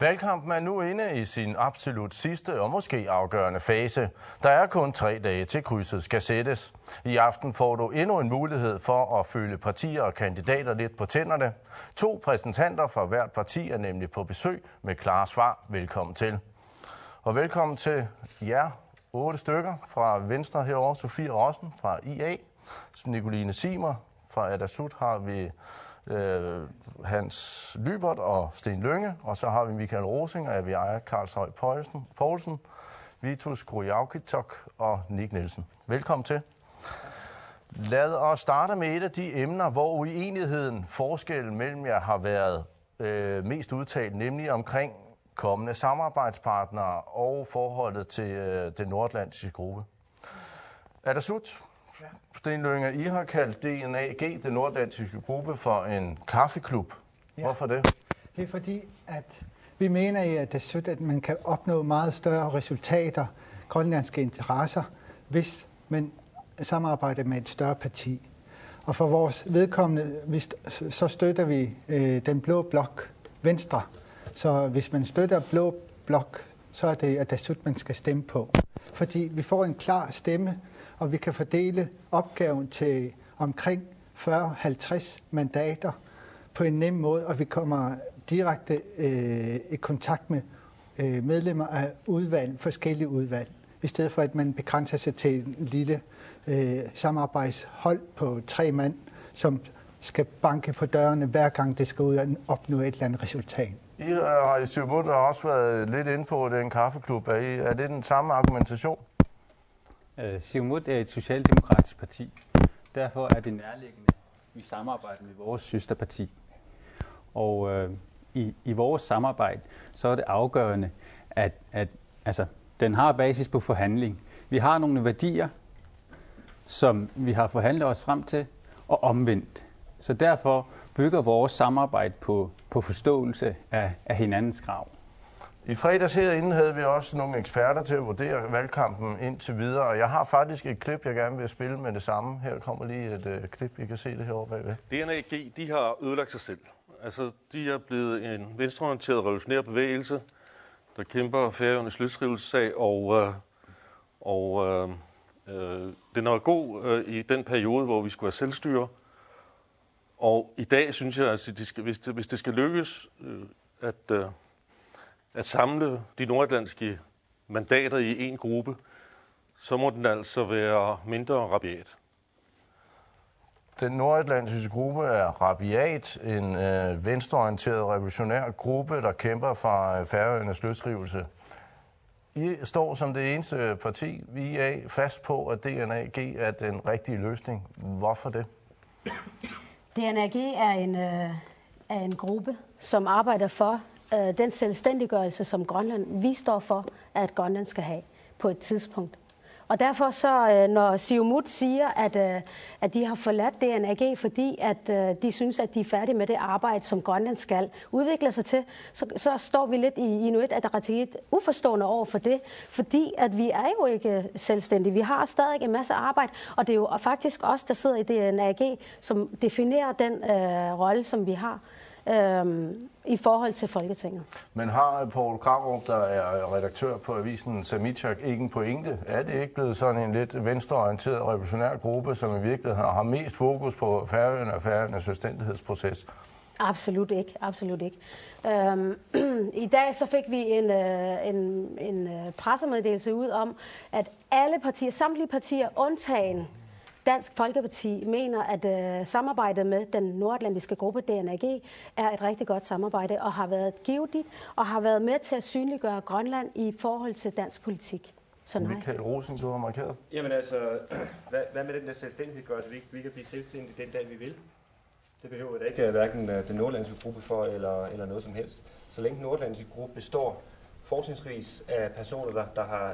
Valgkampen er nu inde i sin absolut sidste og måske afgørende fase. Der er kun 3 dage til krydset skal sættes. I aften får du endnu en mulighed for at følge partier og kandidater lidt på tænderne. 2 repræsentanter fra hvert parti er nemlig på besøg med klare svar. Velkommen til. Og velkommen til jer 8 stykker fra Venstre herovre. Sofie Rossen fra IA, Nicoline Simer fra Adasut har vi Hans Lybert og Sten Lynge, og så har vi Michael Rosing og vi ejer Karlshøj Poulsen, Vitus Grujaukitok og Nick Nielsen. Velkommen til. Lad os starte med et af de emner, hvor uenigheden, forskellen mellem jer har været mest udtalt, nemlig omkring kommende samarbejdspartnere og forholdet til den nordatlantiske gruppe. Adasut, Sten Lynge, I har kaldt DNAG, den nordatlantiske gruppe, for en kaffeklub. Ja. Hvorfor det? Det er fordi, at vi mener i Adasut, at man kan opnå meget større resultater, grønlandske interesser, hvis man samarbejder med et større parti. Og for vores vedkommende, så støtter vi den blå blok, Venstre. Så hvis man støtter blå blok, så er det Adasut, man skal stemme på. Fordi vi får en klar stemme, og vi kan fordele opgaven til omkring 40-50 mandater på en nem måde, og vi kommer direkte i kontakt med medlemmer af udvalg, forskellige udvalg, i stedet for at man begrænser sig til en lille samarbejdshold på 3 mand, som skal banke på dørene hver gang det skal ud og opnå et eller andet resultat. I har i Siumut også været lidt inde på den kaffeklub. Er det den samme argumentation? Siumut er et socialdemokratisk parti. Derfor er det nærliggende, at vi samarbejder med vores søsterparti. Og i vores samarbejde, så er det afgørende, at den har basis på forhandling. Vi har nogle værdier, som vi har forhandlet os frem til, og omvendt. Så derfor bygger vores samarbejde på forståelse af hinandens krav. I fredags herinde havde vi også nogle eksperter til at vurdere valgkampen indtil videre, og jeg har faktisk et klip, jeg gerne vil spille med det samme. Her kommer lige et klip, I kan se det herovre bagved. DNAG, de har ødelagt sig selv. Altså, de er blevet en venstreorienteret revolutionær bevægelse, der kæmper Færøernes løsrivelsessag, og den er god i den periode, hvor vi skulle have selvstyre. Og i dag synes jeg, at hvis det skal lykkes at samle de nordatlantiske mandater i en gruppe, så må den altså være mindre rabiat. Den nordatlantiske gruppe er rabiat, en venstreorienteret revolutionær gruppe, der kæmper for Færøernes løsrivelse. I står som det eneste parti, vi er fast på, at DNAG er den rigtige løsning. Hvorfor det? DNAG er en gruppe, som arbejder for den selvstændiggørelse, som vi står for, at Grønland skal have på et tidspunkt. Og derfor så, når Siumut siger, at de har forladt DNAG, fordi at de synes, at de er færdige med det arbejde, som Grønland skal udvikle sig til, så står vi lidt i Inuit Ataqatigiit uforstående over for det, fordi at vi er jo ikke selvstændige. Vi har stadig en masse arbejde, og det er jo faktisk os, der sidder i DNAG, som definerer den rolle, som vi har i forhold til Folketinget. Men har Poul Krarup, der er redaktør på avisen Samichak, ikke en pointe? Er det ikke blevet sådan en lidt venstreorienteret revolutionær gruppe, som i virkeligheden har mest fokus på Færøerne og Færøernes selvstændighedsproces? Absolut ikke. Absolut ikke. I dag så fik vi en pressemeddelelse ud om, at alle partier, samtlige partier, undtagen Dansk Folkeparti, mener, at samarbejdet med den nordatlantiske gruppe DNAG er et rigtig godt samarbejde og har været givetigt og har været med til at synliggøre Grønland i forhold til dansk politik. Så nej. Michael Rosing, du har markeret. Jamen altså, hvad med den der selvstændiggørelse? Vi kan blive selvstændige den dag, vi vil. Det behøver der ikke hverken den nordatlantiske gruppe for eller noget som helst. Så længe den nordatlantiske gruppe består forskningsvis af personer,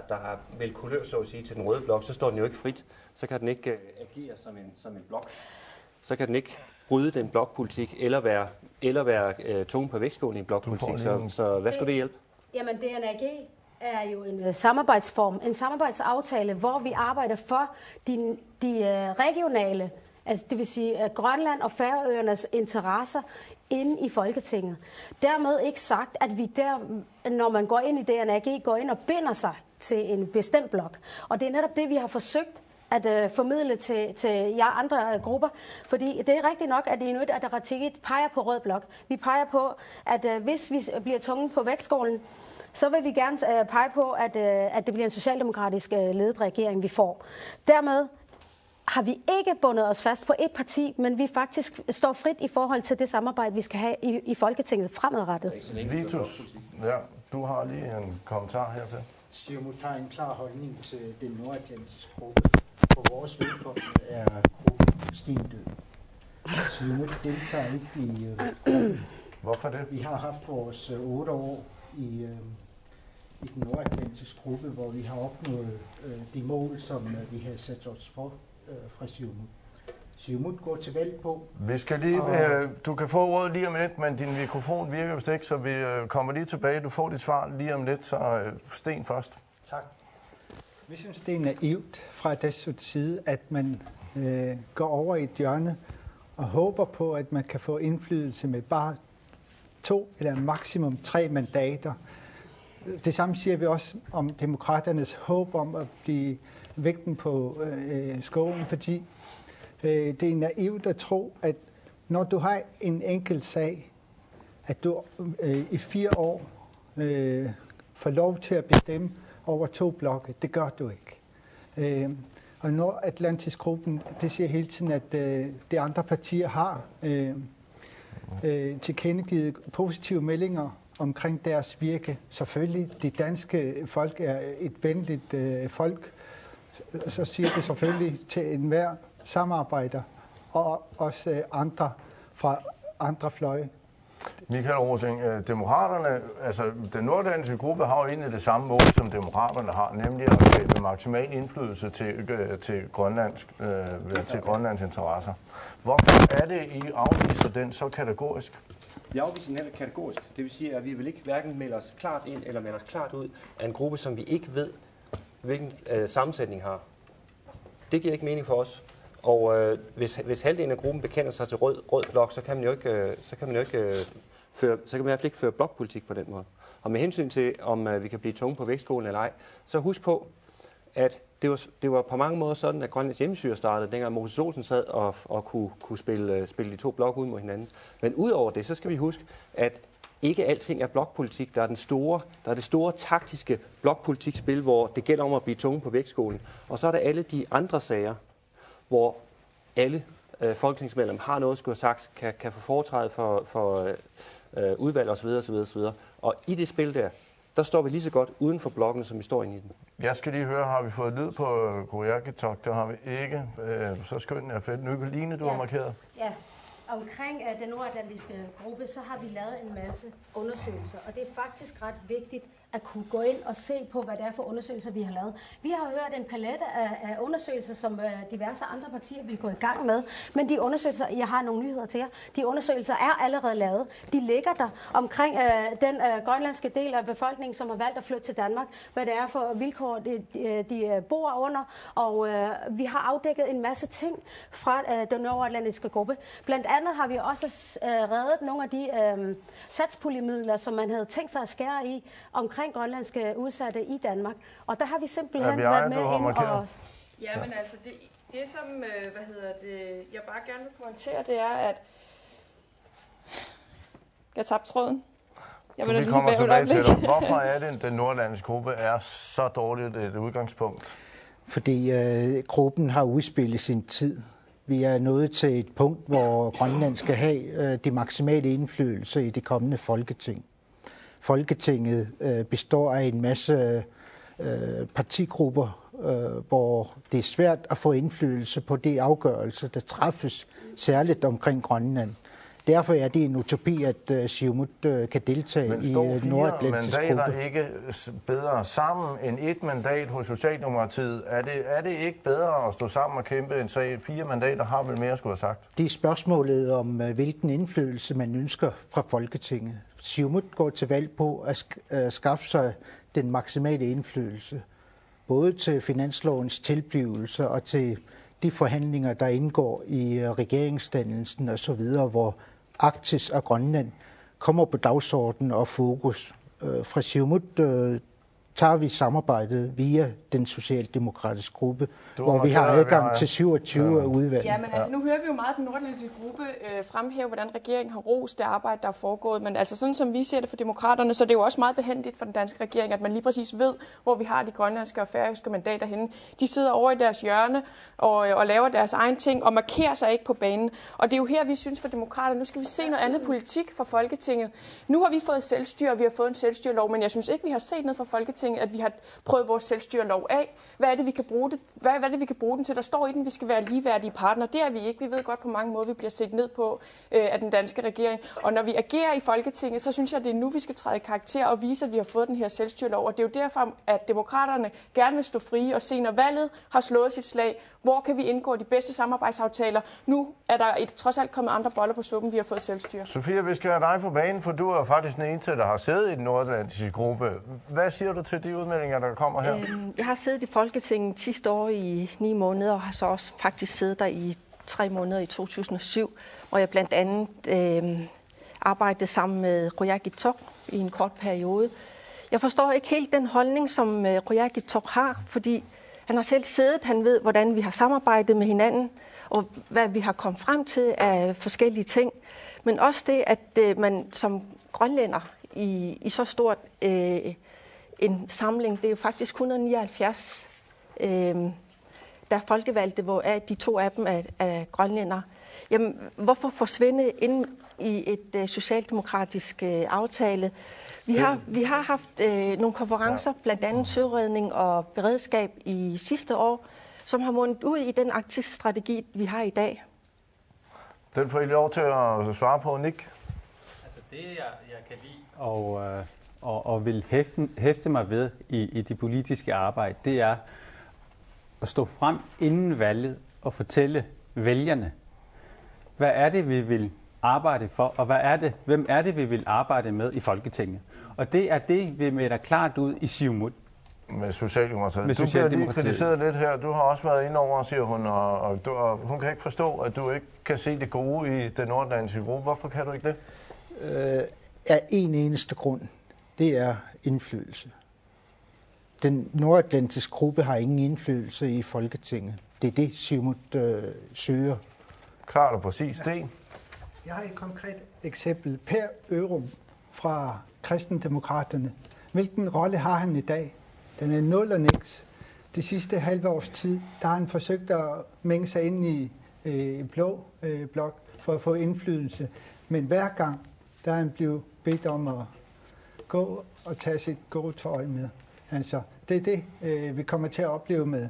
der har meldt kulør, så at sige, til den røde blok, så står den jo ikke frit. Så kan den ikke agere som en blok. Så kan den ikke bryde den blokpolitik, eller være tunge på vægtskålen i en blokpolitik. Så hvad skulle det hjælpe? Jamen, DNAG er jo en samarbejdsform, en samarbejdsaftale, hvor vi arbejder for de regionale, altså det vil sige Grønland og Færøernes interesser inde i Folketinget. Dermed ikke sagt, at vi der, når man går ind i DNAG, går ind og binder sig til en bestemt blok. Og det er netop det, vi har forsøgt at formidle til jer andre grupper. Fordi det er rigtigt nok, at Inuit Ataqatigiit peger på rød blok. Vi peger på, at hvis vi bliver tvunget på vægtskålen, så vil vi gerne pege på, at det bliver en socialdemokratisk ledet regering, vi får. Dermed har vi ikke bundet os fast på et parti, men vi faktisk står frit i forhold til det samarbejde, vi skal have i Folketinget fremadrettet. Vitus, ja, du har lige en kommentar hertil. Siumut har en klar holdning til den nordatlantiske gruppe. For vores vedkommende er gruppen stendød. Siumut deltager ikke i gruppen. Hvorfor det? Vi har haft vores 8 år i den nordatlantiske gruppe, hvor vi har opnået de mål, som vi havde sat os for fra Siumut. Siumut går til valg på. Vi skal lige, du kan få ordet lige om lidt, men din mikrofon virker vist ikke, så vi kommer lige tilbage. Du får dit svar lige om lidt, så Sten først. Tak. Vi synes, det er naivt fra Dessuts side, at man går over i et hjørne og håber på, at man kan få indflydelse med bare 2 eller maksimum 3 mandater. Det samme siger vi også om demokraternes håb om at blive vægten på skolen, fordi det er naivt at tro, at når du har en enkelt sag, at du i 4 år får lov til at bestemme over 2 blokke. Det gør du ikke. Og Nordatlantisk gruppen, det siger hele tiden, at de andre partier har tilkendegivet positive meldinger omkring deres virke. Selvfølgelig, de danske folk er et venligt folk. Så siger det selvfølgelig til enhver samarbejder, og også andre fra andre fløje. Michael Rosing, demokraterne, altså den nordatlantiske gruppe har jo egentlig det samme mål, som demokraterne har, nemlig at skabe maksimal indflydelse til Grønlands interesser. Hvorfor er det, I afviser den så kategorisk? Vi afviser den heller kategorisk. Det vil sige, at vi vil ikke hverken melde os klart ind eller melde os klart ud af en gruppe, som vi ikke ved, hvilken sammensætning har. Det giver ikke mening for os. Og hvis halvdelen af gruppen bekender sig til rød blok, så kan man jo ikke, i hvert fald ikke føre blokpolitik på den måde. Og med hensyn til, om vi kan blive tvunget på vægtskålen eller ej, så husk på, at det var på mange måder sådan, at Grønlands hjemmestyre startede, dengang Moses Olsen sad og kunne spille de 2 blokke ud mod hinanden. Men udover det, så skal vi huske, at ikke alting er blokpolitik. Der er det store taktiske blokpolitikspil, hvor det gælder om at blive tvunget på vægtskålen. Og så er der alle de andre sager, hvor alle folketingsmedlemmer har noget at skulle have sagt, kan få foretræde for udvalg osv. osv. Og i det spil der står vi lige så godt uden for blokken, som vi står inde i den. Jeg skal lige høre, har vi fået lyd på Kujalleq? Det har vi ikke. Så skønt er fedt. Nykeline, du har markeret. Ja, omkring den nordatlantiske gruppe, så har vi lavet en masse undersøgelser, og det er faktisk ret vigtigt at kunne gå ind og se på, hvad det er for undersøgelser, vi har lavet. Vi har hørt en palette af undersøgelser, som diverse andre partier vil gå i gang med, men de undersøgelser, jeg har nogle nyheder til jer, de undersøgelser er allerede lavet. De ligger der omkring den grønlandske del af befolkningen, som har valgt at flytte til Danmark, hvad det er for vilkår, de bor under, og vi har afdækket en masse ting fra den nordatlantiske gruppe. Blandt andet har vi også reddet nogle af de satspuljemidler, som man havde tænkt sig at skære i omkring grønlandske udsatte i Danmark. Og der har vi simpelthen været med ind og... Ja, men altså, det som, jeg bare gerne vil kommentere, det er, at jeg tabte tråden. Vi kommer tilbage til dig. Hvorfor er det, at den nordatlantiske gruppe er så dårligt et udgangspunkt? Fordi gruppen har udspillet sin tid. Vi er nået til et punkt, hvor Grønland skal have det maksimale indflydelse i det kommende Folketing. Folketinget består af en masse partigrupper, hvor det er svært at få indflydelse på de afgørelser, der træffes særligt omkring Grønland. Derfor er det en utopi, at Siumut kan deltage i nordatlantisk gruppe. Men står 4 mandater ikke bedre sammen end 1 mandat hos Socialdemokratiet? Er det ikke bedre at stå sammen og kæmpe en sag? 4 mandater har vel mere skulle have sagt? Det er spørgsmålet om, hvilken indflydelse man ønsker fra Folketinget. Siumut går til valg på at skaffe sig den maksimale indflydelse, både til finanslovens tilblivelse og til de forhandlinger, der indgår i regeringsdannelsen osv., hvor Arktis og Grønland kommer på dagsordenen og fokus. Fra Siumut tager vi samarbejdet via den socialdemokratiske gruppe, hvor vi har adgang til 27 udvalg. Ja, men altså nu hører vi jo meget den nordatlantiske gruppe fremhæve, hvordan regeringen har rost det arbejde, der er foregået. Men altså sådan som vi ser det for demokraterne, så er det jo også meget behændigt for den danske regering, at man lige præcis ved, hvor vi har de grønlandske og færøske mandater henne. De sidder over i deres hjørne og laver deres egen ting og markerer sig ikke på banen. Og det er jo her, vi synes for demokraterne, nu skal vi se noget andet politik fra Folketinget. Nu har vi fået selvstyre, og vi har fået en selvstyrelov, men jeg synes ikke, vi har set noget fra Folketinget, at vi har prøvet vores selvstyrelov af. Hvad er det, vi kan bruge det? Hvad er det, vi kan bruge den til? Der står i den, vi skal være ligeværdige partnere. Det er vi ikke. Vi ved godt på mange måder, vi bliver set ned på af den danske regering. Og når vi agerer i Folketinget, så synes jeg, det er nu, vi skal træde i karakter og vise, at vi har fået den her selvstyrelov. Og det er jo derfor, at demokraterne gerne vil stå frie og se, når valget har slået sit slag, hvor kan vi indgå de bedste samarbejdsaftaler. Nu er der trods alt kommet andre boller på suppen, vi har fået selvstyre. Sofia, vi skal have dig på banen, for du er faktisk den eneste, der har siddet i den nordatlantiske gruppe. Hvad siger du til de udmeldinger, der kommer her? Jeg har siddet i Folketinget sidste år i 9 måneder, og har så også faktisk siddet der i 3 måneder i 2007, hvor jeg blandt andet arbejdede sammen med Qujaukitsoq i en kort periode. Jeg forstår ikke helt den holdning, som Qujaukitsoq har, fordi han har selv siddet, han ved, hvordan vi har samarbejdet med hinanden, og hvad vi har kommet frem til af forskellige ting. Men også det, at man som grønlænder i så stort en samling, det er jo faktisk 179, der er folkevalgte, hvor de 2 af dem er grønlændere. Jamen, hvorfor forsvinde ind i et socialdemokratisk aftale? Vi har haft nogle konferencer, blandt andet søredning og beredskab i sidste år, som har mundet ud i den Arktis-strategi, vi har i dag. Den får I lov til at svare på, Nick. Altså det, jeg kan lide og vil hæfte mig ved i det politiske arbejde, det er at stå frem inden valget og fortælle vælgerne, hvad er det, vi vil arbejde for, og hvem er det, vi vil arbejde med i Folketinget. Og det er det, vi melder klart ud i Siumut. Med Socialdemokratiet. Du bliver lige kritiseret lidt her. Du har også været inde over, siger hun, og hun kan ikke forstå, at du ikke kan se det gode i den nordatlantiske gruppe. Hvorfor kan du ikke det? Af en eneste grund. Det er indflydelse. Den nordatlantiske gruppe har ingen indflydelse i Folketinget. Det er det, Siumut søger. Klart og præcis, Sten. Jeg har et konkret eksempel. Per Ørum fra Kristendemokraterne. Hvilken rolle har han i dag? Den er 0 og niks. Det sidste halve års tid, der har han forsøgt at mænge sig ind i blå blok for at få indflydelse. Men hver gang, der er han blevet bedt om at gå og tage sit gode tøj med. Altså, det er det, vi kommer til at opleve med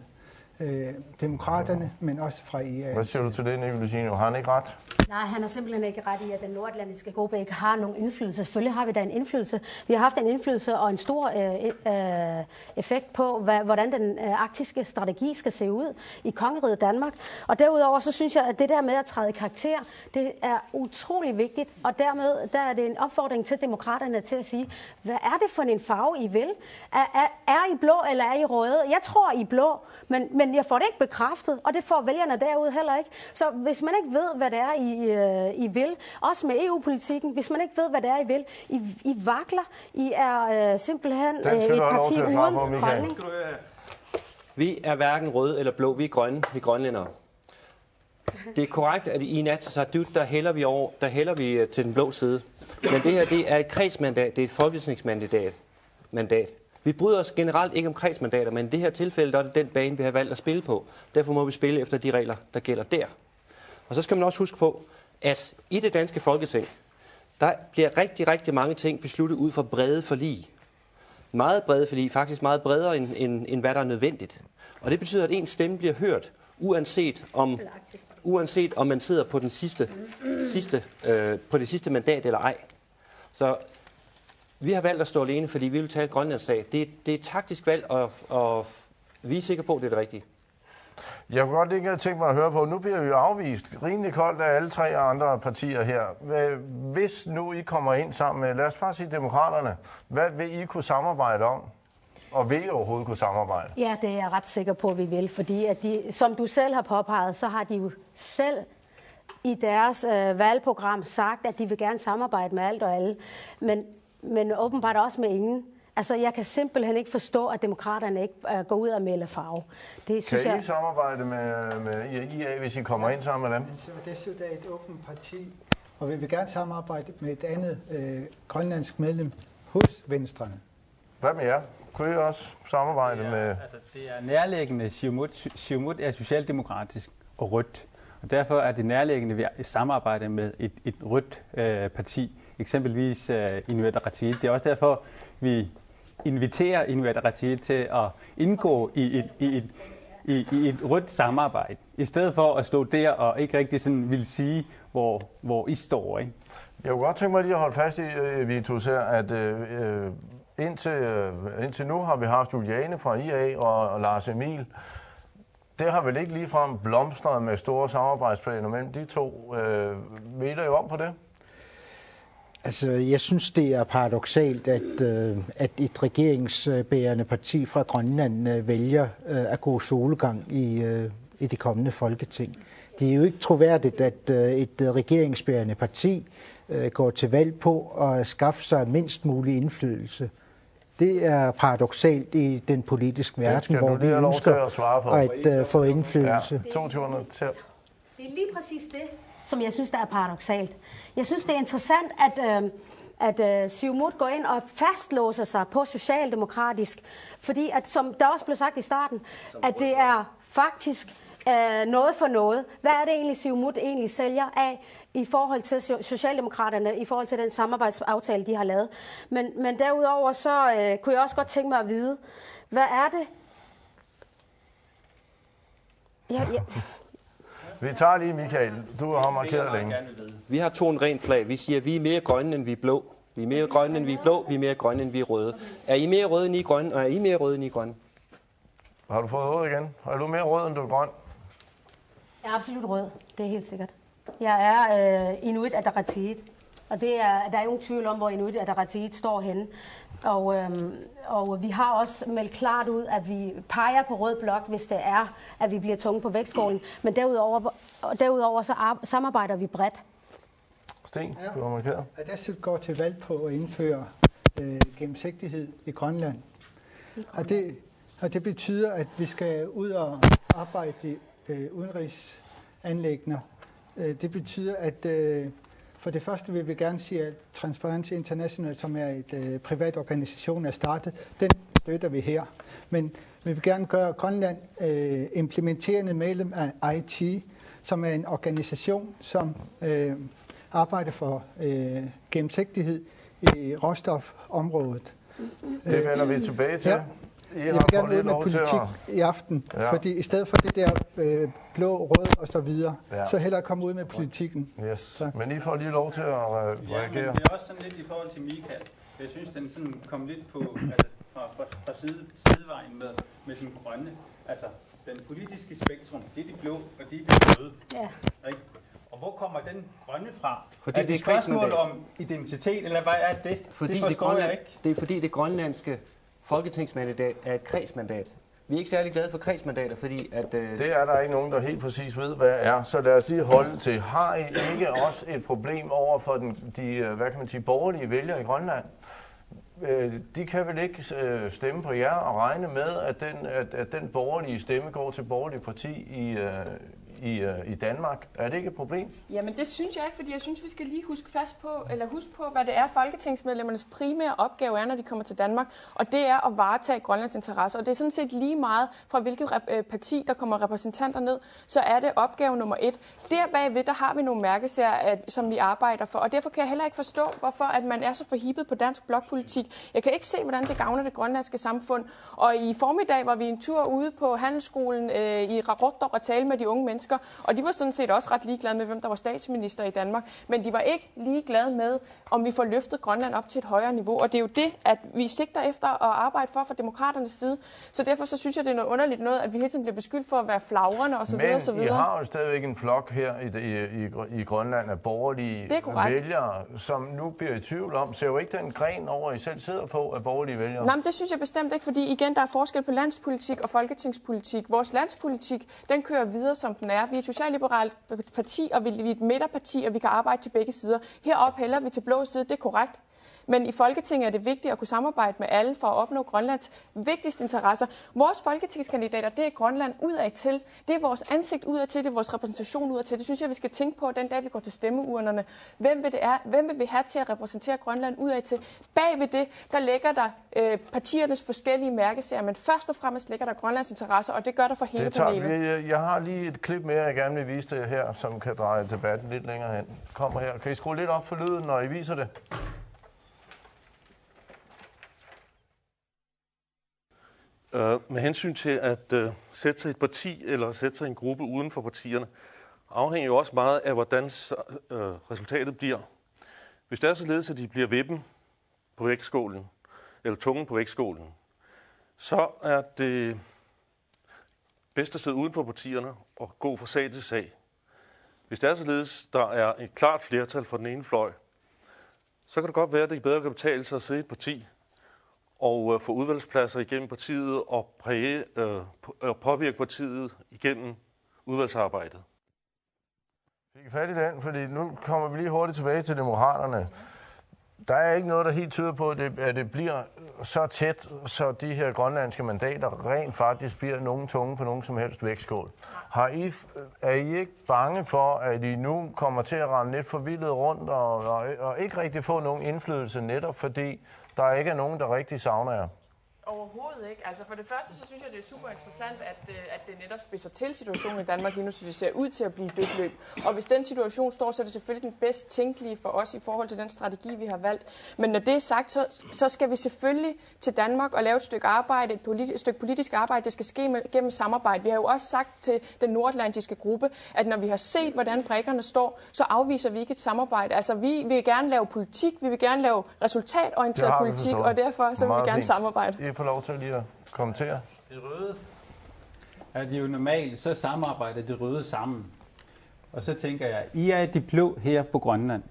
demokraterne, men også fra IA. Hvad siger du til det, Nick Lucino? Har han ikke ret? Nej, han har simpelthen ikke ret i, at den nordatlantiske gruppe ikke har nogen indflydelse. Selvfølgelig har vi da en indflydelse. Vi har haft en indflydelse og en stor effekt på, hvordan den arktiske strategi skal se ud i kongeriget Danmark. Og derudover så synes jeg, at det der med at træde karakter, det er utrolig vigtigt. Og dermed der er det en opfordring til demokraterne til at sige, hvad er det for en farve, I vil? Er I blå eller er I røde? Jeg tror, I er blå, men jeg får det ikke bekræftet, og det får vælgerne derude heller ikke. Så hvis man ikke ved, hvad det er, I vil, også med EU-politikken, hvis man ikke ved, hvad det er, I vil, I vakler, I er simpelthen et parti uden holdning. Vi er hverken røde eller blå, vi er grønne, vi er grønlændere. Det er korrekt, at i Inatsisartut, der hælder vi til den blå side. Men det her, det er et kredsmandat, det er et folketingsmandat. Vi bryder os generelt ikke om kredsmandater, men i det her tilfælde, der er det den bane, vi har valgt at spille på. Derfor må vi spille efter de regler, der gælder der. Og så skal man også huske på, at i det danske Folketing, der bliver rigtig, rigtig mange ting besluttet ud fra brede forlig. Meget brede forlig, faktisk meget bredere end hvad der er nødvendigt. Og det betyder, at ens stemme bliver hørt, uanset om man sidder på på det sidste mandat eller ej. Så vi har valgt at stå alene, fordi vi vil tale Grønlandssag. Det er et taktisk valg, og vi er sikre på, at det er det rigtige. Jeg kunne godt ikke tænke mig at høre på, nu bliver vi jo afvist rimelig koldt af alle 3 andre partier her. Hvis nu I kommer ind sammen med, lad os bare sige demokraterne, hvad vil I kunne samarbejde om? Og vil I overhovedet kunne samarbejde? Ja, det er jeg ret sikker på, at vi vil, fordi at som du selv har påpeget, så har de jo selv i deres valgprogram sagt, at de vil gerne samarbejde med alt og alle, men åbenbart også med ingen. Altså, jeg kan simpelthen ikke forstå, at demokraterne ikke går ud og melder farve. Det synes kan I samarbejde med IA, hvis I kommer ind sammen med dem? Altså, det er et åbent parti, og vi vil gerne samarbejde med et andet grønlandsk medlem hos Venstrene. Hvad med jer? Kunne I også samarbejde med... Altså, det er nærliggende. Siumut er socialdemokratisk og rødt. Og derfor er det nærliggende at samarbejde med et rødt parti, eksempelvis Inuit Ataqatigiit. Det er også derfor, vi inviterer Inuit Ataqatigiit til at indgå i et rødt samarbejde, i stedet for at stå der og ikke rigtig sådan vil sige, hvor I står. Ikke? Jeg kunne godt tænke mig lige at holde fast i, Vitus, her, at indtil nu har vi haft Juliane fra IA og Lars Emil. Det har vel ikke ligefrem blomstret med store samarbejdsplaner mellem de to. Mener I om på det? Altså, jeg synes, det er paradoksalt, at et regeringsbærende parti fra Grønland vælger at gå sologang i det kommende folketing. Det er jo ikke troværdigt, at et regeringsbærende parti går til valg på at skaffe sig mindst mulig indflydelse. Det er paradoksalt i den politiske verden, hvor vi ønsker at få indflydelse. Ja. Det er lige præcis det, som jeg synes, der er paradoksalt. Jeg synes, det er interessant, at Siumut går ind og fastlåser sig på socialdemokratisk, fordi, at, som der også blev sagt i starten, at det er faktisk noget for noget. Hvad er det egentlig, Siumut egentlig sælger af i forhold til Socialdemokraterne, i forhold til den samarbejdsaftale, de har lavet? Men derudover, så kunne jeg også godt tænke mig at vide, hvad er det? Ja. Vi tager lige, Michael. Du har markeret længe. Vi har to en rent flag. Vi siger, at vi er mere grønne, end vi er blå. Vi er mere grønne, end vi er blå. Vi er mere grønne, end vi er røde. Er I mere røde, end I er grønne? Og er I mere røde, end I er grønne? Har du fået rød igen? Er du mere rød, end du er grøn? Jeg er absolut rød. Det er helt sikkert. Jeg er Inuit Ataqatigiit. Og der er jo ingen tvivl om, hvor Inuit Ataqatigiit står henne. Og vi har også meldt klart ud, at vi peger på rød blok, hvis det er, at vi bliver tunge på vægtskålen. Men derudover så samarbejder vi bredt. Sten, du har markeret. Adasut går til valg på at indføre gennemsigtighed i Grønland. Og det betyder, at vi skal ud og arbejde i udenrigsanliggender. Det betyder, at for det første vil vi gerne sige, at Transparency International, som er et privat organisation, er startet. Den støtter vi her. Men vi vil gerne gøre Grønland implementerende medlem af IT, som er en organisation, som arbejder for gennemsigtighed i råstofområdet. Det vender vi tilbage til. Ja. Jeg vil gerne ud med politik i aften, fordi i stedet for det der blå, rød og så videre, så hellere komme ud med politikken. Yes. Men I får lige lov til at reagere. Ja, men det er også sådan lidt i forhold til Michael. Jeg synes, den sådan kom lidt på fra sidevejen med den grønne. Altså, den politiske spektrum, det er de blå, og det er de røde. Ja. Og hvor kommer den grønne fra? Fordi er det et spørgsmål om identitet, eller hvad er det? Fordi det forstår jeg ikke. Det er fordi det grønlandske folketingsmandat er et kredsmandat. Vi er ikke særlig glade for kredsmandater, fordi at... Det er der ikke nogen, der helt præcis ved, hvad er. Så lad os lige holde til. Har I ikke også et problem over for de borgerlige vælgere i Grønland? De kan vel ikke stemme på jer og regne med, at den borgerlige stemme går til borgerlige parti i Danmark. Er det ikke et problem? Jamen det synes jeg ikke, fordi jeg synes, vi skal lige huske på, hvad det er, folketingsmedlemmernes primære opgave er, når de kommer til Danmark. Og det er at varetage Grønlands interesser. Og det er sådan set lige meget fra hvilket parti, der kommer repræsentanter ned, så er det opgave nummer 1. Der bagved, der har vi nogle mærkesager, som vi arbejder for. Og derfor kan jeg heller ikke forstå, hvorfor at man er så forhippet på dansk blokpolitik. Jeg kan ikke se, hvordan det gavner det grønlandske samfund. Og i formiddag var vi en tur ude på handelsskolen i Rarottor og tale med de unge mennesker. Og de var sådan set også ret ligeglade med, hvem der var statsminister i Danmark. Men de var ikke ligeglade med, om vi får løftet Grønland op til et højere niveau. Og det er jo det, at vi sigter efter at arbejde for fra demokraternes side. Så derfor så synes jeg, det er noget underligt noget, at vi hele tiden bliver beskyldt for at være flagrende osv. Men I har jo stadigvæk en flok her i Grønland af borgerlige vælgere, som nu bliver i tvivl om. Ser jo ikke den gren over, I selv sidder på, af borgerlige vælgere? Nej, men det synes jeg bestemt ikke, fordi igen, der er forskel på landspolitik og folketingspolitik. Vores landspolitik, den kører videre, som den er. er. Vi er et socialliberalt parti, og vi er et midterparti, og vi kan arbejde til begge sider. Heroppe hælder vi til blå side, det er korrekt. Men i Folketinget er det vigtigt at kunne samarbejde med alle for at opnå Grønlands vigtigste interesser. Vores folketingskandidater, det er Grønland udad til. Det er vores ansigt udad til, det er vores repræsentation udad til. Det synes jeg, vi skal tænke på den dag, vi går til stemmeurnerne. Hvem vil vi have til at repræsentere Grønland udad til? Bag ved det, der ligger der partiernes forskellige mærkesager, men først og fremmest ligger der Grønlands interesser, og det gør der for hele panelet. Jeg har lige et klip mere, jeg gerne vil vise det her, som kan dreje debatten lidt længere hen. Kommer her. Kan I skrue lidt op for lyden, når I viser det? Med hensyn til at sætte sig et parti eller sætte sig en gruppe uden for partierne, afhænger jo også meget af, hvordan resultatet bliver. Hvis det er således, at de bliver vippen på vægtskålen, eller tungen på vægtskålen, så er det bedst at sidde uden for partierne og gå fra sag til sag. Hvis det er således, der er et klart flertal for den ene fløj, så kan det godt være, at det bedre kan betale sig at sidde i et parti, og få udvalgspladser igennem partiet og påvirke partiet igennem udvalgsarbejdet. Fik I fat i den, fordi nu kommer vi lige hurtigt tilbage til demokraterne. Der er ikke noget, der helt tyder på, at det bliver så tæt, så de her grønlandske mandater rent faktisk bliver nogen tunge på nogen som helst vægtskål. Er I ikke bange for, at I nu kommer til at rende lidt forvildet rundt og ikke rigtig få nogen indflydelse netop, fordi der ikke er nogen, der rigtig savner jer? Overhovedet ikke. Altså for det første, så synes jeg, det er super interessant, at det netop spidser til situationen i Danmark lige nu, så det ser ud til at blive dødt løb. Og hvis den situation står, så er det selvfølgelig den bedst tænkelige for os i forhold til den strategi, vi har valgt. Men når det er sagt, så skal vi selvfølgelig til Danmark og lave et stykke arbejde, et stykke politisk arbejde. Det skal ske gennem samarbejde. Vi har jo også sagt til den nordatlantiske gruppe, at når vi har set, hvordan brikkerne står, så afviser vi ikke et samarbejde. Altså vi vil gerne lave politik, vi vil gerne lave resultatorienteret politik, og derfor så vil vi gerne samarbejde. Får lov til lige at kommentere. Det røde er det jo normalt, så samarbejder det røde sammen. Og så tænker jeg, I er de blå her på Grønland.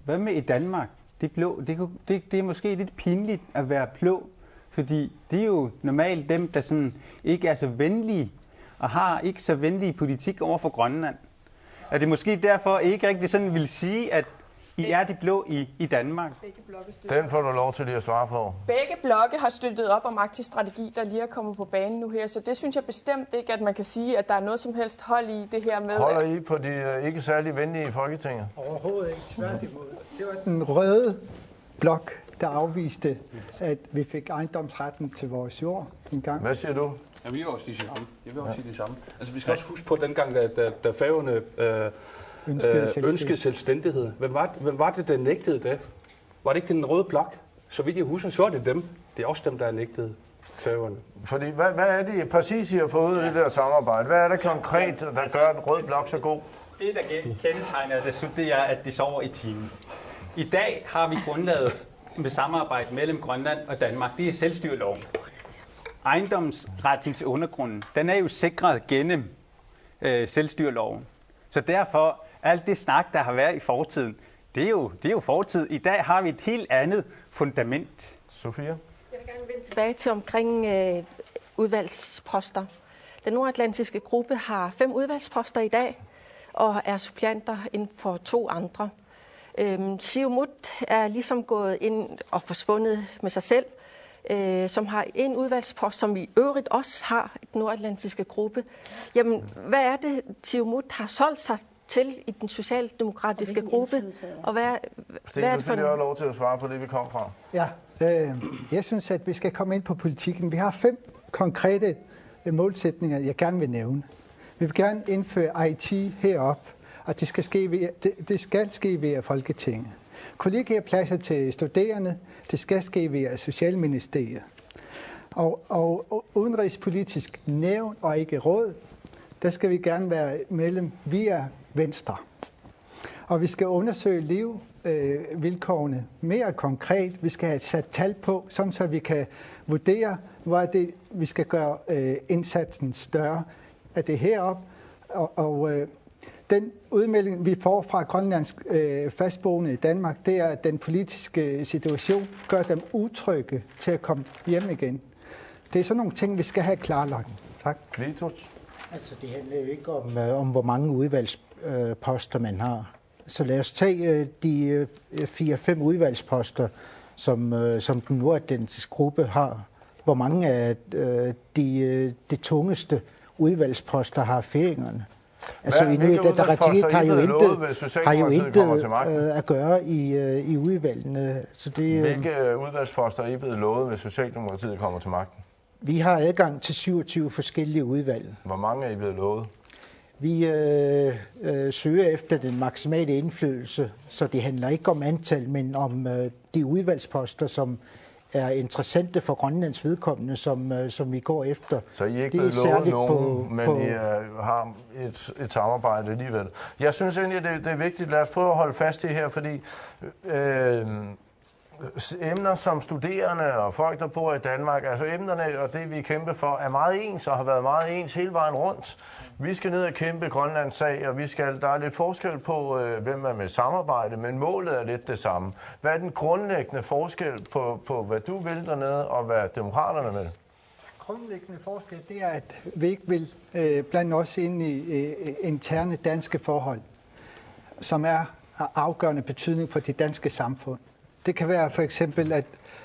Hvad med i Danmark? De blå, det er måske lidt pinligt at være blå, fordi det er jo normalt dem, der sådan ikke er så venlige og har ikke så venlige politik over for Grønland. Er det måske derfor ikke rigtig sådan vil sige, at I er de blå i Danmark? Den får du lov til lige at svare på. Begge blokke har støttet op om Arktisk Strategi, der lige er kommet på banen nu her, så det synes jeg bestemt ikke, at man kan sige, at der er noget som helst hold i det her med. Holder I på de ikke særlig venlige i Folketinget? Overhovedet ikke, tværtimod. Det var den røde blok, der afviste, at vi fik ejendomsretten til vores jord en gang. Hvad siger du? Jeg vil også sige det samme. Altså vi skal også huske på dengang, da Færøerne ønskede selvstændighed. Hvem var det, der nægtede det? Var det ikke den røde blok? Så vidt jeg husker, så er det dem. Det er også dem, der er nægtet Færøerne. Fordi hvad er det præcis, I har fået ud af det der samarbejde? Hvad er det konkret, der gør den røde blok så god? Det, der kendetegner det er, at de sover i timen. I dag har vi grundlaget med samarbejde mellem Grønland og Danmark. Det er selvstyreloven. Ejendomsretten til undergrunden, den er jo sikret gennem selvstyreloven. Så derfor, alt det snak, der har været i fortiden, det er jo fortid. I dag har vi et helt andet fundament. Sofia? Jeg vil gerne vende tilbage til omkring udvalgsposter. Den nordatlantiske gruppe har 5 udvalgsposter i dag, og er suppleanter inden for 2 andre. Siumut er ligesom gået ind og forsvundet med sig selv, som har en udvalgspost, som vi i øvrigt også har i den nordatlantiske gruppe. Jamen, hvad er det, Siumut har solgt sig til i den socialdemokratiske gruppe? Og hvad er det for noget? Jeg har lov til at svare på det, vi kom fra. Ja, jeg synes, at vi skal komme ind på politikken. Vi har 5 konkrete målsætninger, jeg gerne vil nævne. Vi vil gerne indføre IT herop, og det skal ske via Folketinget. Kollegiepladser til studerende, det skal ske via Socialministeriet. Og udenrigspolitisk nævn og ikke råd, der skal vi gerne være medlem via Venstre. Og vi skal undersøge livsvilkårene mere konkret. Vi skal have sat tal på, sådan så vi kan vurdere, hvor det vi skal gøre indsatsen større. Er det heroppe? Og den udmelding, vi får fra grønlandsk fastboende i Danmark, det er, at den politiske situation gør dem utrygge til at komme hjem igen. Det er sådan nogle ting, vi skal have klarlagt. Tak. Vitus? Altså, det handler jo ikke om hvor mange udvalgsposter man har. Så lad os tage de 4-5 udvalgsposter, som den nordatlantiske gruppe har. Hvor mange af de tungeste udvalgsposter har færingerne? Altså, Inuit Ataqatigiit har jo intet at gøre i udvalgene. Så det, hvilke udvalgsposter er I blevet lovet, hvis Socialdemokratiet kommer til magten? Vi har adgang til 27 forskellige udvalg. Hvor mange er I blevet lovet? Vi søger efter den maksimale indflydelse, så det handler ikke om antal, men om de udvalgsposter, som er interessante for Grønlands vedkommende, som vi går efter. Så I er ikke blevet lovet nogen, men I har et samarbejde alligevel. Jeg synes egentlig, det er vigtigt. Lad os prøve at holde fast i her, fordi emner som studerende og folk, der bor i Danmark, altså emnerne og det, vi kæmper for, er meget ens og har været meget ens hele vejen rundt. Vi skal ned og kæmpe Grønlands sag, og der er lidt forskel på, hvem er med samarbejde, men målet er lidt det samme. Hvad er den grundlæggende forskel på hvad du vil dernede, og hvad demokraterne vil? Grundlæggende forskel, det er, at vi ikke vil blande os ind i interne danske forhold, som er af afgørende betydning for det danske samfund. Det kan være for eksempel, at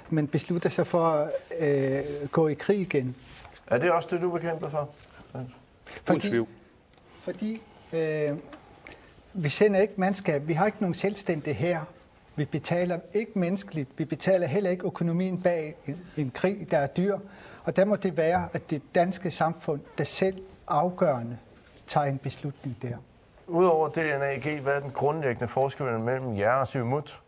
man beslutter sig for at gå i krig igen. Er det også det, du bekæmper for? Fordi vi sender ikke mandskab. Vi har ikke nogen selvstændige her. Vi betaler ikke menneskeligt. Vi betaler heller ikke økonomien bag en krig, der er dyr. Og der må det være, at det danske samfund, der selv afgørende, tager en beslutning der. Udover DNAG, hvad er den grundlæggende forskel mellem jer og Siumut?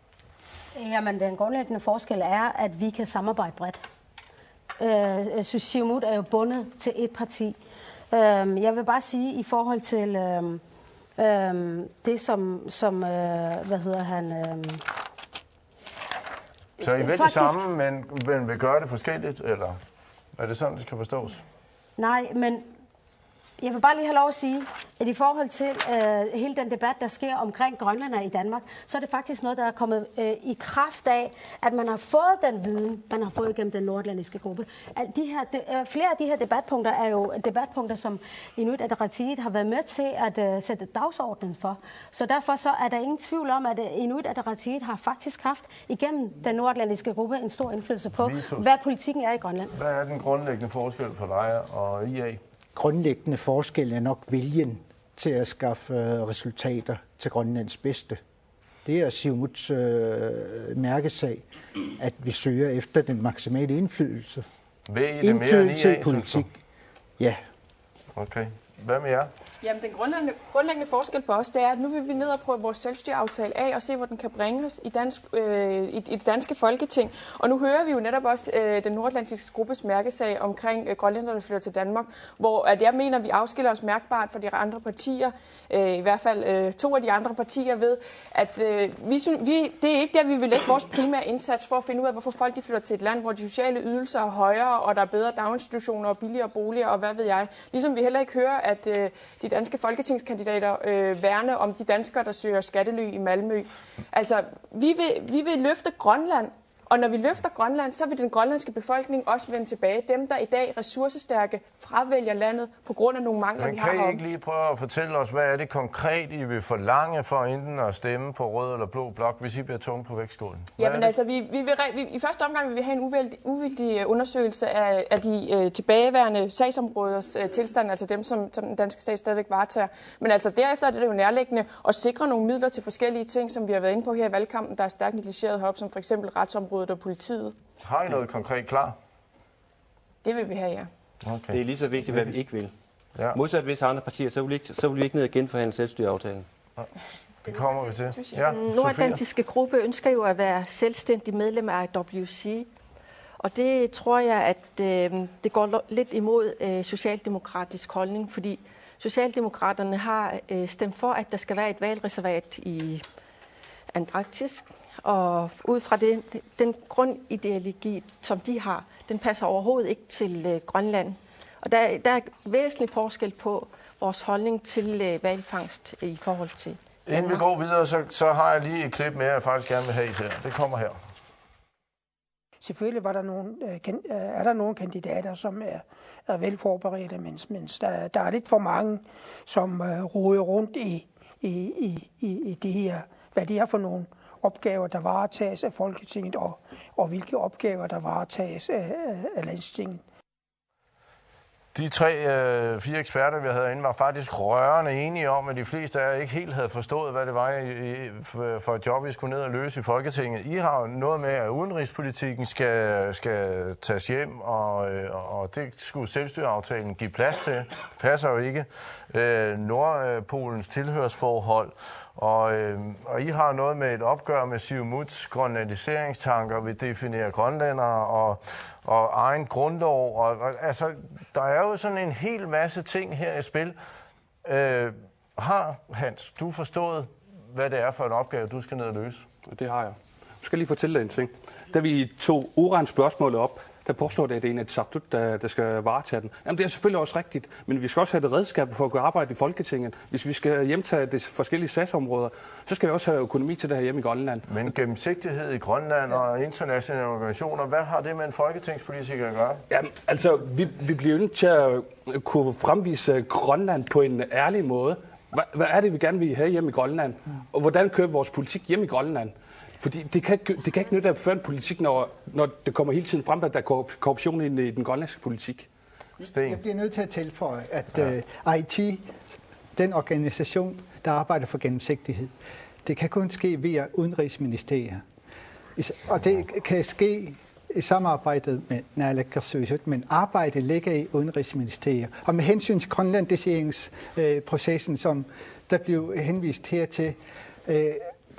Jamen, den grundlæggende forskel er, at vi kan samarbejde bredt. Siumut er jo bundet til et parti. Jeg vil bare sige, i forhold til det, som hvad hedder han... Så I vil det samme, men vil gøre det forskelligt, eller er det sådan, det skal forstås? Nej, men jeg vil bare lige have lov at sige, at i forhold til hele den debat, der sker omkring grønlændere i Danmark, så er det faktisk noget, der er kommet i kraft af, at man har fået den viden, man har fået gennem den nordatlantiske gruppe. Flere af de her debatpunkter er jo debatpunkter, som Inuit Ataqatigiit har været med til at sætte dagsordenen for. Så derfor så er der ingen tvivl om, at Inuit Ataqatigiit har faktisk haft igennem den nordatlantiske gruppe en stor indflydelse på, hvad politikken er i Grønland. Hvad er den grundlæggende forskel på dig og IA? Grundlæggende forskel er nok viljen til at skaffe resultater til Grønlands bedste. Det er Siumuts mærkesag, at vi søger efter den maksimale indflydelse. Vil I det mere end IA, i politik? Ja. Okay. Hvad med jer? Jamen, den grundlæggende forskel på os, det er, at nu vil vi ned og prøve vores selvstyreaftale af og se, hvor den kan bringe os i det danske folketing. Og nu hører vi jo netop også den nordatlantiske gruppes mærkesag omkring grønlændere, der flytter til Danmark, hvor at jeg mener, at vi afskiller os mærkbart fra de andre partier, i hvert fald 2 af de andre partier ved, at det er ikke der, vi vil lægge vores primære indsats for at finde ud af, hvorfor folk de flytter til et land, hvor de sociale ydelser er højere, og der er bedre daginstitutioner og billigere boliger, og hvad ved jeg. Ligesom vi heller ikke hører, at de danske folketingskandidater værne om de danskere, der søger skattely i Malmø. Altså, vi vil løfte Grønland, og når vi løfter Grønland, så vil den grønlandske befolkning også vende tilbage. Dem, der i dag ressourcestærke fravælger landet på grund af nogle mangler, vi har. Men kan I ikke lige prøve at fortælle os, hvad er det konkret, I vil forlange for enten at stemme på rød eller blå blok, hvis I bliver tunge på vægtskålen? Jamen altså, i første omgang vil vi have en uvildig undersøgelse af de tilbageværende sagsområders tilstand, altså dem, som den danske sag stadigvæk varetager. Men altså derefter er det jo nærliggende at sikre nogle midler til forskellige ting, som vi har været inde på her i valgkampen, der er stærkt negligeret heroppe, som for eksempel retsområdet og politiet. Har I noget konkret klar? Det vil vi have, ja. Okay. Det er lige så vigtigt, hvad vi ikke vil. Ja. Modsat visse andre partier, så vil vi ikke ned og genforhandle selvstyreaftalen. Ja. Det kommer vi til. Ja, den nordatlantiske gruppe ønsker jo at være selvstændig medlem af WC. Og det tror jeg, at det går lidt imod socialdemokratisk holdning, fordi Socialdemokraterne har stemt for, at der skal være et valgreservat i Antarktis. Og ud fra den grundideologi, som de har, den passer overhovedet ikke til Grønland. Og der er væsentlig forskel på vores holdning til hvalfangst i forhold til Danmark. Inden vi går videre, så har jeg lige et klip mere, jeg faktisk gerne vil have især. Det kommer her. Selvfølgelig er der nogle kandidater, som er velforberedte, mens der er lidt for mange, som roder rundt i det her, hvad det er for nogle opgaver, der varetages af Folketinget, og hvilke opgaver, der varetages af Landstinget. De 4 eksperter, vi havde inde, var faktisk rørende enige om, at de fleste af jer ikke helt havde forstået, hvad det var for et job, I skulle ned og løse i Folketinget. I har noget med, at udenrigspolitikken skal tages hjem, og det skulle selvstyreaftalen give plads til. Det passer jo ikke. Nordpolens tilhørsforhold, og I har noget med et opgør med Siumuts grønlandiseringstanker, vil definere grønlændere og egen grundlov. Og altså, der er jo sådan en hel masse ting her i spil. Har, Hans, du forstået, hvad det er for en opgave, du skal ned og løse? Det har jeg. Jeg skal lige fortælle dig en ting. Da vi tog uranspørgsmålet op, der påstår det, at det er en Ataturk, der skal varetage den. Jamen, det er selvfølgelig også rigtigt, men vi skal også have det redskab for at kunne arbejde i Folketinget. Hvis vi skal hjemtage de forskellige sagsområder, så skal vi også have økonomi til det her hjemme i Grønland. Men gennemsigtighed i Grønland og internationale organisationer, hvad har det med en folketingspolitiker at gøre? Jamen, altså, vi bliver nødt til at kunne fremvise Grønland på en ærlig måde. Hvad er det, vi gerne vil have hjemme i Grønland? Og hvordan kører vores politik hjemme i Grønland? Fordi det kan ikke nytte at føre en politik, når det kommer hele tiden frem, at der er korruption i den grønlandske politik. Sten. Jeg bliver nødt til at tilføje, at IT, den organisation, der arbejder for gennemsigtighed, det kan kun ske via Udenrigsministeriet. Og det kan ske i samarbejdet med naalakkersuisut, men arbejdet ligger i Udenrigsministeriet. Og med hensyn til grønlandiseringsprocessen, som der blev henvist hertil,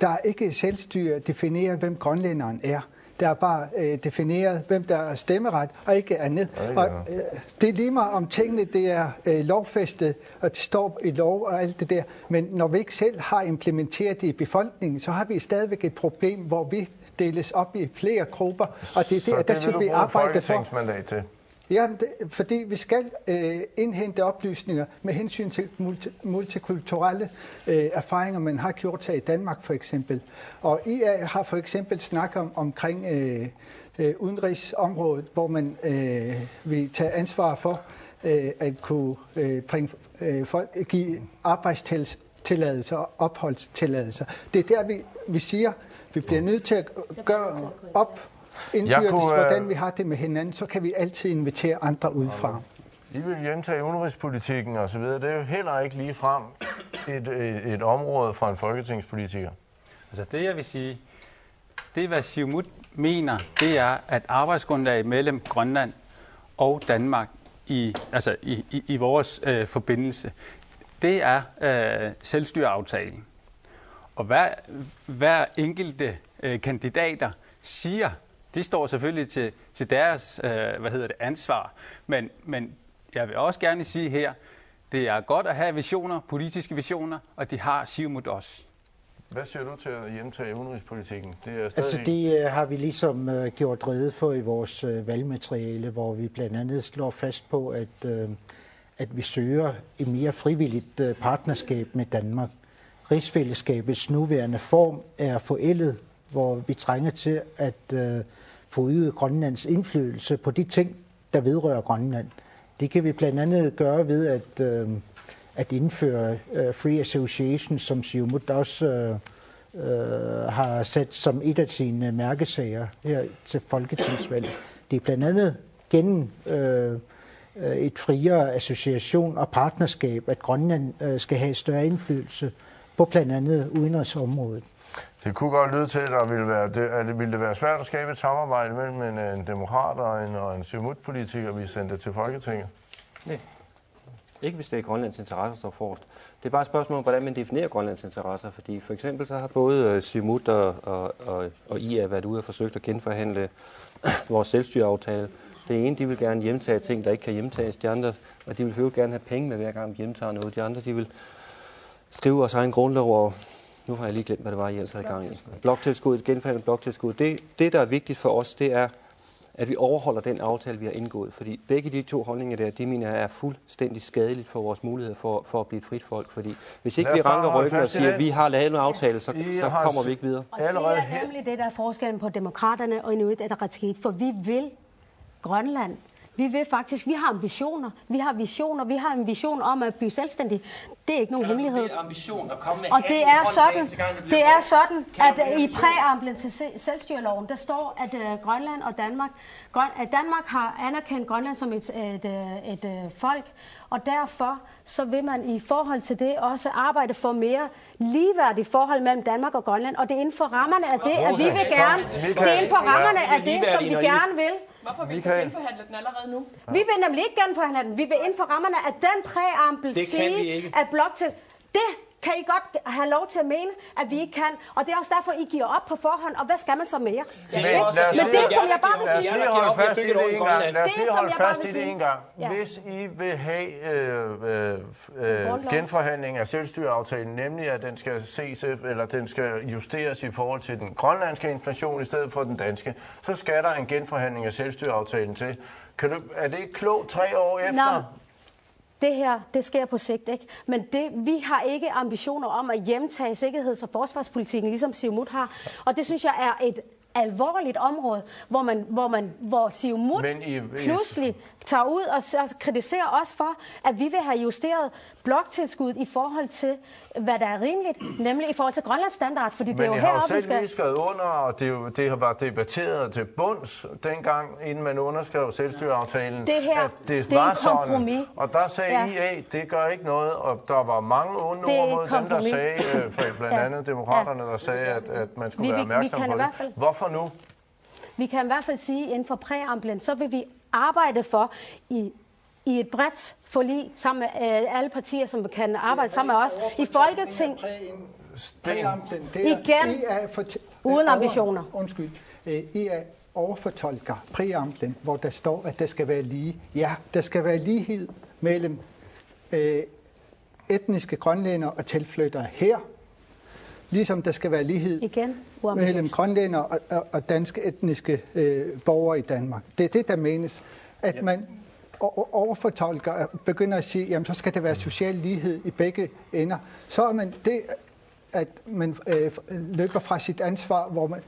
der er ikke selvstyre at definere, hvem grønlænderen er. Der er bare defineret, hvem der er stemmeret, og ikke andet. Og det er lige meget om tingene, det er lovfæstet, og det står i lov og alt det der. Men når vi ikke selv har implementeret det i befolkningen, så har vi stadigvæk et problem, hvor vi deles op i flere grupper. Og det er der skal vi arbejde for. Til? Ja, fordi vi skal indhente oplysninger med hensyn til multikulturelle erfaringer, man har gjort sig i Danmark for eksempel. Og IA har for eksempel snakket omkring udenrigsområdet, hvor man vil tage ansvar for at kunne give arbejdstilladelser og opholdstilladelser. Det er der, vi siger, vi bliver nødt til at gøre op indbyrdes, hvordan vi har det med hinanden, så kan vi altid invitere andre udefra. I vil hjemtage udenrigspolitikken og så videre. Det er jo heller ikke lige frem et område fra en folketingspolitiker. Altså det, jeg vil sige, det hvad Siumut mener, det er, at arbejdsgrundlaget mellem Grønland og Danmark i vores forbindelse, det er selvstyreaftalen. Og hver enkelte kandidater siger, de står selvfølgelig til deres ansvar. Men jeg vil også gerne sige her, det er godt at have visioner, politiske visioner, og de har Siumut også. Hvad siger du til at hjemtage udenrigspolitikken? Det har vi ligesom gjort rede for i vores valgmateriale, hvor vi blandt andet slår fast på, at vi søger et mere frivilligt partnerskab med Danmark. Rigsfællesskabets nuværende form er forældet, hvor vi trænger til at forøge Grønlands indflydelse på de ting, der vedrører Grønland. Det kan vi blandt andet gøre ved at indføre free association, som Siumut også har sat som et af sine mærkesager her til folketingsvalg. Det er blandt andet gennem et friere association og partnerskab, at Grønland skal have større indflydelse på blandt andet udenrigsområdet. Det kunne godt lyde til, at ville det være svært at skabe et samarbejde mellem en demokrat og en Siumut-politiker, vi sendte til Folketinget? Nej. Ikke hvis det er Grønlands interesser står forrest. Det er bare et spørgsmål om, hvordan man definerer Grønlands interesser. Fordi for eksempel så har både Siumut og IA været ude og forsøgt at genforhandle vores selvstyreaftale. Det ene, de vil gerne hjemtage ting, der ikke kan hjemtages. De andre, og de vil jo gerne have penge med hver gang, de hjemtager noget. De andre, de vil skrive vores egen grundlov, og nu har jeg lige glemt, hvad det var, I ellers havde i gang i. Bloktilskud, genforhandlet bloktilskud. Det, der er vigtigt for os, det er, at vi overholder den aftale, vi har indgået. Fordi begge de to holdninger der, de mener jeg er fuldstændig skadeligt for vores mulighed for at blive et frit folk. Fordi hvis ikke vi ranker ryggen og siger, at vi har lavet en aftale, så kommer vi ikke videre. Og det er nemlig det, der er forskellen på demokraterne og Inuit Ataqatigiit, for vi vil Grønland. Vi vil faktisk, vi har ambitioner, vi har visioner, vi har en vision om at blive selvstændig. Det er ikke nogen hemmelighed. Det er ambition at komme med. Og det er sådan, at i præamblen til selvstyreloven, der står, at Grønland og Danmark har anerkendt Grønland som et folk, og derfor så vil man i forhold til det også arbejde for mere ligeværdige forhold mellem Danmark og Grønland, og det er inden for rammerne af det, at vi vil gerne. Det er inden for rammerne af det, som vi gerne vil. Hvorfor vil I så genforhandle den allerede nu? Vi vil nemlig ikke genforhandle den. Vi vil inden for rammerne af den præambel sige, at blot til det kan I godt have lov til at mene, at vi ikke kan. Og det er også derfor, I giver op på forhånd. Og hvad skal man så mere? Men det, som jeg bare vil sige... Lad os lige holde fast i det en gang. Lad os lige holde fast i det en gang. Hvis I vil have genforhandling af selvstyreaftalen, nemlig at den skal ses, eller den skal justeres i forhold til den grønlandske inflation i stedet for den danske, så skal der en genforhandling af selvstyreaftalen til. Er det ikke klogt 3 år efter? Det her, det sker på sigt, ikke? Men vi har ikke ambitioner om at hjemtage sikkerheds- og forsvarspolitikken, ligesom Siumut har. Og det synes jeg er et alvorligt område, hvor Siumut pludselig tager ud og kritiserer os for, at vi vil have justeret bloktilskuddet i forhold til, hvad der er rimeligt, nemlig i forhold til Grønlands standard, fordi det er jo heroppe, vi skal... Men jeg har jo selv lige skrevet under, og det har været debatteret til bunds dengang, inden man underskrev selvstyreaftalen, det her, at det var sådan. Og der sagde IA, det gør ikke noget, og der var mange onde ord mod dem, der sagde, blandt andet demokraterne, der sagde, at man skulle være opmærksom på det. Hvorfor nu? Vi kan i hvert fald sige, inden for præamblen, så vil vi arbejde for i et bredt forlig sammen med alle partier, som kan arbejde sammen med os i Folketing. Igen, uden ambitioner. Undskyld. I overfortolker præamblen, hvor der står, at der skal være lige. Ja, der skal være lighed mellem etniske grønlændere og tilflyttere her, ligesom der skal være lighed mellem grønlændere og danske etniske borgere i Danmark. Det er det, der menes, at man overfortolker og begynder at sige, jamen så skal der være social lighed i begge ender. Så er man det, at man løber fra sit ansvar,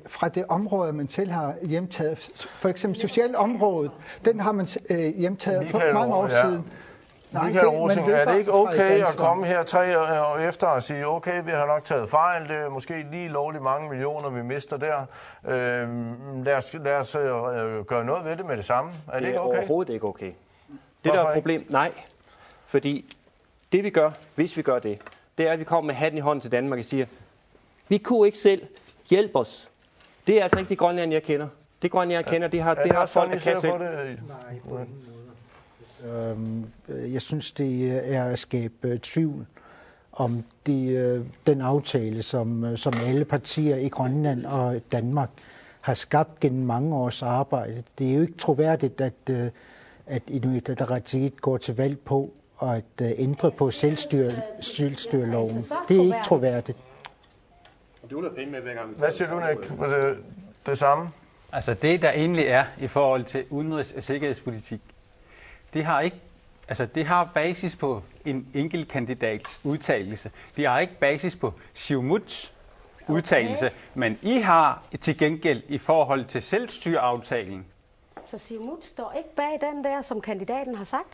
fra det område, man selv har hjemtaget. For eksempel socialområdet, den har man hjemtaget for mange år siden. Michael Rosing, er det ikke okay at komme her 3 år efter og sige, okay, vi har nok taget fejl, det er måske lige lovligt mange millioner, vi mister der. Lad os gøre noget ved det med det samme. Er det ikke okay? Det er overhovedet ikke okay. Det der er et problem, nej. Fordi det vi gør, hvis vi gør det, det er, at vi kommer med hatten i hånden til Danmark og siger, vi kunne ikke selv hjælpe os. Det er altså ikke de grønlænder, jeg kender. Det grønlænder, jeg kender, det har folk, der kan selv. Jeg synes, det er at skabe tvivl om den aftale, som alle partier i Grønland og Danmark har skabt gennem mange års arbejde. Det er jo ikke troværdigt, at Inuit Ataqatigiit går til valg på at ændre på selvstyreloven. Det er ikke troværdigt. Hvad siger du, Nick? Det samme? Altså det, der egentlig er i forhold til udenrigs- og sikkerhedspolitik, det har basis på en enkelt kandidats udtalelse. Det har ikke basis på Siumuts udtalelse, men I har til gengæld i forhold til selvstyreaftalen. Så Siumut står ikke bag den der, som kandidaten har sagt?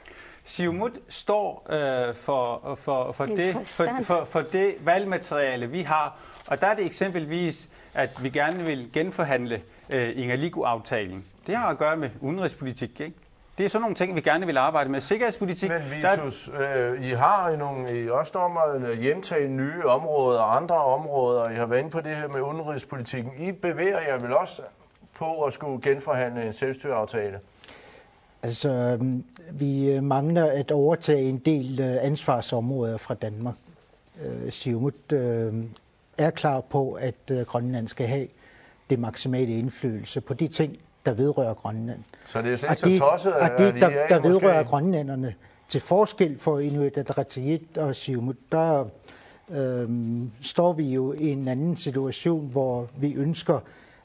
Siumut står for det valgmateriale, vi har, og der er det eksempelvis, at vi gerne vil genforhandle Ingaliku-aftalen. Det har at gøre med udenrigspolitik, ikke? Det er sådan nogle ting, vi gerne vil arbejde med. Sikkerhedspolitik... Men Vitus, I har I også om at hjemtage nye områder og andre områder. I har været inde på det her med udenrigspolitikken. I bevæger jer vel også på at skulle genforhandle en selvstyreaftale? Altså, vi mangler at overtage en del ansvarsområder fra Danmark. Siumut er klar på, at Grønland skal have det maksimale indflydelse på de ting, der vedrører Grønland. Så det er slet ikke så tosset, at der vedrører grønlænderne. Til forskel for Inuit Ataqatigiit og Siumut, der står vi jo i en anden situation, hvor vi ønsker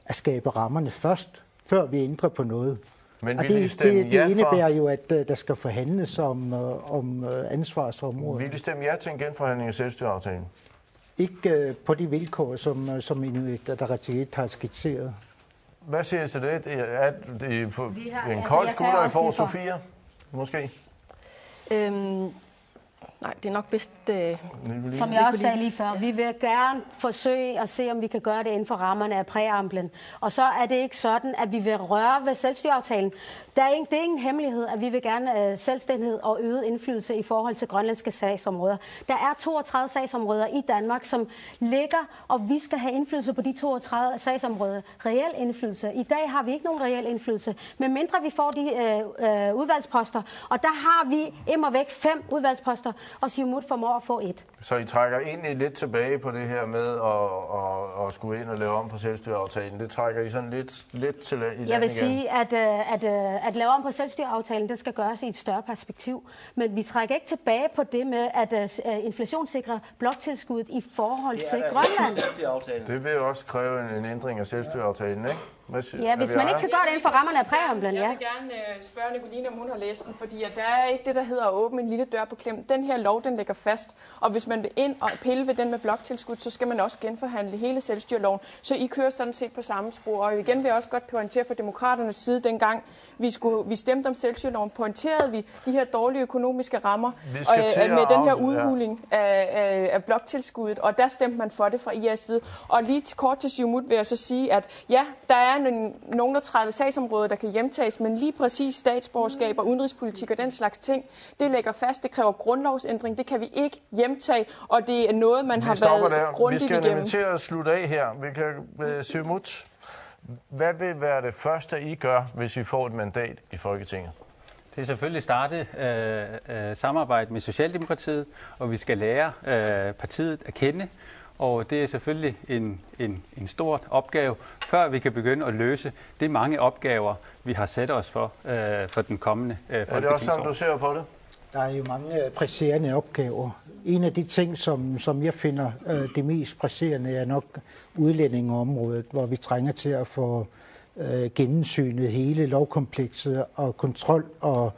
at skabe rammerne først, før vi ændrer på noget. Men og det indebærer jo, at der skal forhandles om ansvarsområder. Vil I stemme ja til en genforhandling af selvstyreaftalen? Ikke på de vilkår, som Inuit Ataqatigiit har skitseret. Hvad siger I til det? Er det en kold skulder, I får, Sofia? Måske? Nej, det er nok bedst... Som jeg også sagde lige før, vi vil gerne forsøge at se, om vi kan gøre det inden for rammerne af præamblen. Og så er det ikke sådan, at vi vil røre ved selvstyreaftalen. Det er ingen hemmelighed, at vi vil gerne selvstændighed og øget indflydelse i forhold til grønlandske sagsområder. Der er 32 sagsområder i Danmark, som ligger, og vi skal have indflydelse på de 32 sagsområder. Reel indflydelse. I dag har vi ikke nogen reel indflydelse, medmindre vi får de udvalgsposter. Og der har vi immervæk 5 udvalgsposter, og Siumut formår at få 1. Så I trækker egentlig lidt tilbage på det her med at skulle ind og lave om på selvstyreaftalen. Det trækker I sådan lidt til i land igen? Jeg vil sige, at lave om på selvstyreaftalen, det skal gøres i et større perspektiv. Men vi trækker ikke tilbage på det med at inflationssikre bloktilskuddet i forhold til Grønland. Det vil jo også kræve en ændring af selvstyreaftalen, ikke? Ja, hvis man ikke kan gøre det inden for rammerne af præamblen, ja. Jeg vil gerne spørge Nicoline, om hun har læst den, fordi at der er ikke det, der hedder at åbne en lille dør på klem. Den her lov, den ligger fast, og hvis man vil ind og pille ved den med bloktilskud, så skal man også genforhandle hele selvstyreloven. Så I kører sådan set på samme spor. Og igen vil jeg også godt pointere fra demokraternes side, dengang vi stemte om selvstyreloven, pointerede vi de her dårlige økonomiske rammer med den her udhuling af bloktilskuddet, og der stemte man for det fra IA's side. Og lige kort til Siumut vil jeg så sige, at ja, der er nogle 30 sagsområder, der kan hjemtages, men lige præcis statsborgerskab og udenrigspolitik og den slags ting, det lægger fast, det kræver grundlovsændring, det kan vi ikke hjemtage, og det er noget, man har været grundigt igennem. Vi skal nemlig til at slutte af her. Vi kan Siumut. Hvad vil være det første, I gør, hvis I får et mandat i Folketinget? Det er selvfølgelig starte samarbejde med Socialdemokratiet, og vi skal lære partiet at kende. Og det er selvfølgelig en stor opgave, før vi kan begynde at løse de mange opgaver, vi har sat os for den kommende folketingsår. Er det også sådan, du ser på det? Der er jo mange presserende opgaver. En af de ting, som jeg finder det mest presserende, er nok udlændingeområdet, hvor vi trænger til at få gennemsynet hele lovkomplekset og kontrol- og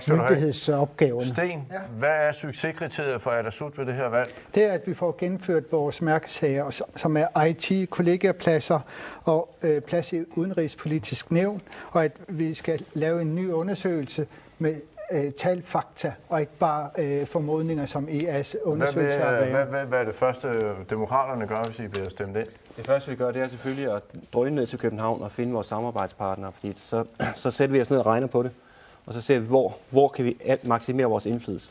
myndighedsopgaverne. Sten, hvad er succeskriteriet for Atassut ved det her valg? Det er, at vi får gennemført vores mærkesager, som er IT, kollegiapladser og plads i udenrigspolitisk nævn, og at vi skal lave en ny undersøgelse med tal, fakta, og ikke bare formodninger, som EA's undersøgelser er. Hvad er det første, demokraterne gør, hvis I bliver stemt ind? Det første, vi gør, det er selvfølgelig at drøne ned til København og finde vores samarbejdspartnere, fordi så sætter vi os ned og regner på det, og så ser vi, hvor kan vi maksimere vores indflydelse.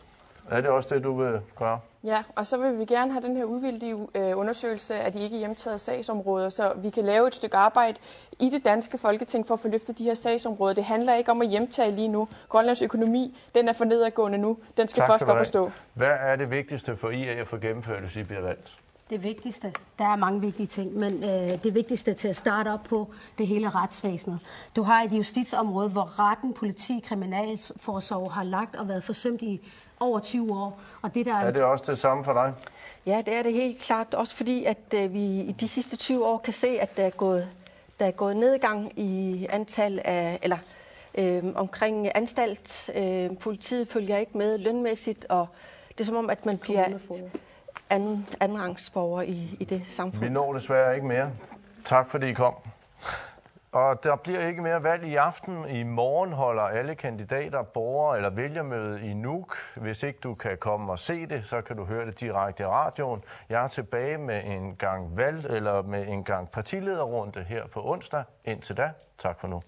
Er det også det, du vil gøre? Ja, og så vil vi gerne have den her udvildige undersøgelse af de ikke hjemtagede sagsområder, så vi kan lave et stykke arbejde i det danske Folketing for at få løftet de her sagsområder. Det handler ikke om at hjemtage lige nu. Grønlands økonomi, den er for nedadgående nu. Den skal først op at stå. Hvad er det vigtigste for IA at få gennemført, hvis I bliver valgt? Det vigtigste, der er mange vigtige ting, men det vigtigste til at starte op på, det hele retsvæsenet. Du har et justitsområde, hvor retten, politi, kriminalforsorg har lagt og været forsømt i over 20 år. Og det der er det også det samme for dig? Ja, det er det helt klart. Også fordi, at vi i de sidste 20 år kan se, at der er gået nedgang i antal af, omkring anstalt. Politiet følger ikke med lønmæssigt, og det er som om, at man bliver andenrangsborger i det samfund. Vi når desværre ikke mere. Tak fordi I kom. Og der bliver ikke mere valg i aften. I morgen holder alle kandidater borger- eller vælgermøde i Nuuk. Hvis ikke du kan komme og se det, så kan du høre det direkte i radioen. Jeg er tilbage med en gang valg eller med en gang partilederrunde her på onsdag. Indtil da, tak for nu.